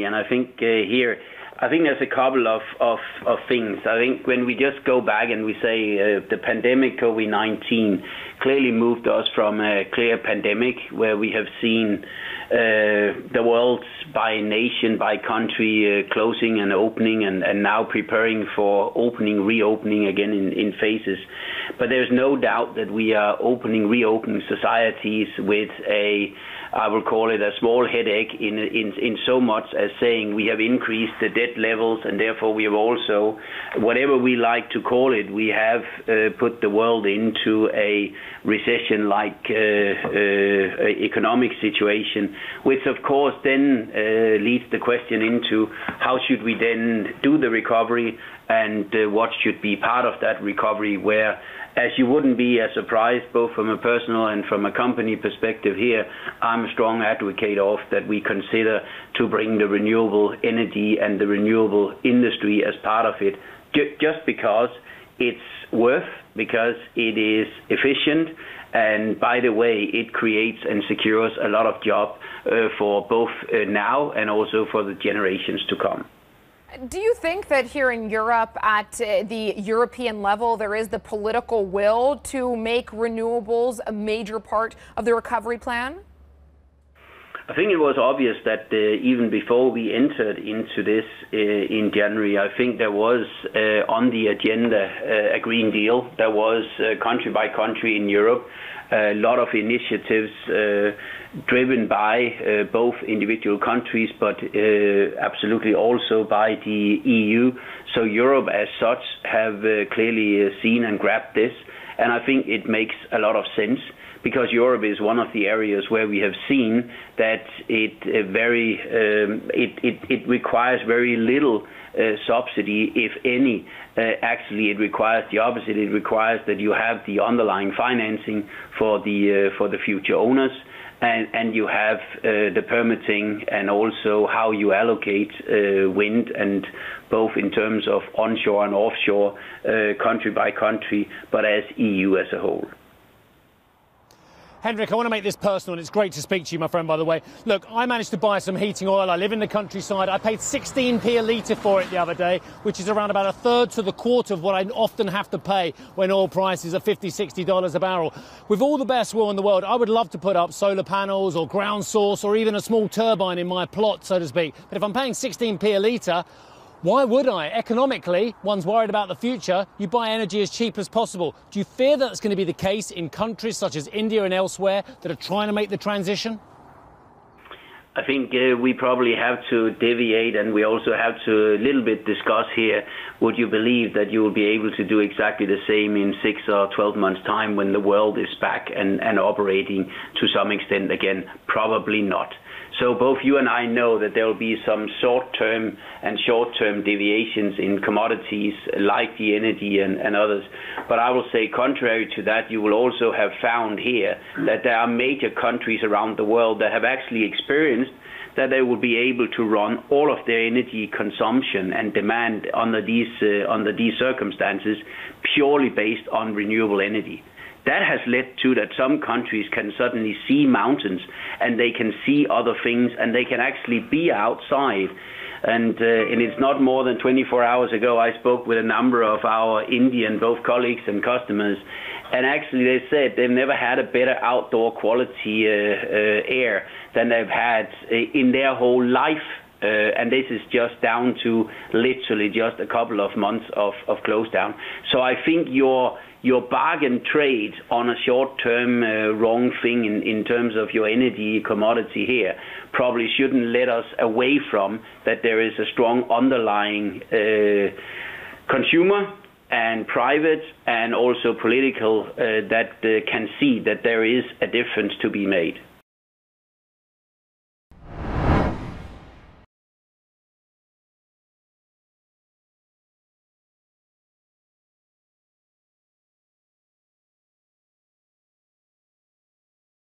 And I think I think there's a couple of things. I think when we just go back and we say the pandemic, COVID-19, clearly moved us from a clear pandemic where we have seen the world by nation, by country, closing and opening and now preparing for opening, reopening again in phases. But there's no doubt that we are reopening societies with I will call it a small headache in so much as saying we have increased the debt levels, and therefore we have also, whatever we like to call it, we have put the world into a recession-like economic situation, which of course then leads the question into how should we then do the recovery and what should be part of that recovery, where, as you wouldn't be surprised, both from a personal and from a company perspective here, I'm a strong advocate of that we consider to bring the renewable energy and the renewable industry as part of it, just because it's because it is efficient, and by the way, it creates and secures a lot of jobs for both now and also for the generations to come. Do you think that here in Europe, at the European level, there is the political will to make renewables a major part of the recovery plan? I think it was obvious that even before we entered into this in January, I think there was on the agenda a Green Deal. There was country by country in Europe a lot of initiatives driven by both individual countries, but absolutely also by the EU. So Europe as such have clearly seen and grabbed this. And I think it makes a lot of sense, because Europe is one of the areas where we have seen that it requires very little subsidy, if any. Actually, it requires the opposite. It requires that you have the underlying financing for the future owners, and you have the permitting and also how you allocate wind, and both in terms of onshore and offshore, country by country, but as EU as a whole. Henrik, I want to make this personal, and it's great to speak to you, my friend, by the way. Look, I managed to buy some heating oil. I live in the countryside. I paid 16p a litre for it the other day, which is around about a third to the quarter of what I often have to pay when oil prices are $50, $60 a barrel. With all the best will in the world, I would love to put up solar panels or ground source or even a small turbine in my plot, so to speak. But if I'm paying 16p a litre, why would I? Economically, one's worried about the future. You buy energy as cheap as possible. Do you fear that's going to be the case in countries such as India and elsewhere that are trying to make the transition? I think we probably have to deviate, and we also have to a little bit discuss here, would you believe that you will be able to do exactly the same in 6 or 12 months' time when the world is back and operating to some extent again? Probably not. So both you and I know that there will be some short-term and short-term deviations in commodities like the energy and others. But I will say, contrary to that, you will also have found here that there are major countries around the world that have actually experienced that they will be able to run all of their energy consumption and demand under these circumstances purely based on renewable energy. That has led to that some countries can suddenly see mountains, and they can see other things, and they can actually be outside. And it's not more than 24 hours ago I spoke with a number of our Indian, both colleagues and customers, and actually they said they've never had a better outdoor quality air than they've had in their whole life. And this is just down to literally just a couple of months of close down. So I think your bargain trade on a short-term wrong thing in terms of your energy commodity here probably shouldn't let us away from that there is a strong underlying consumer and private and also political that can see that there is a difference to be made.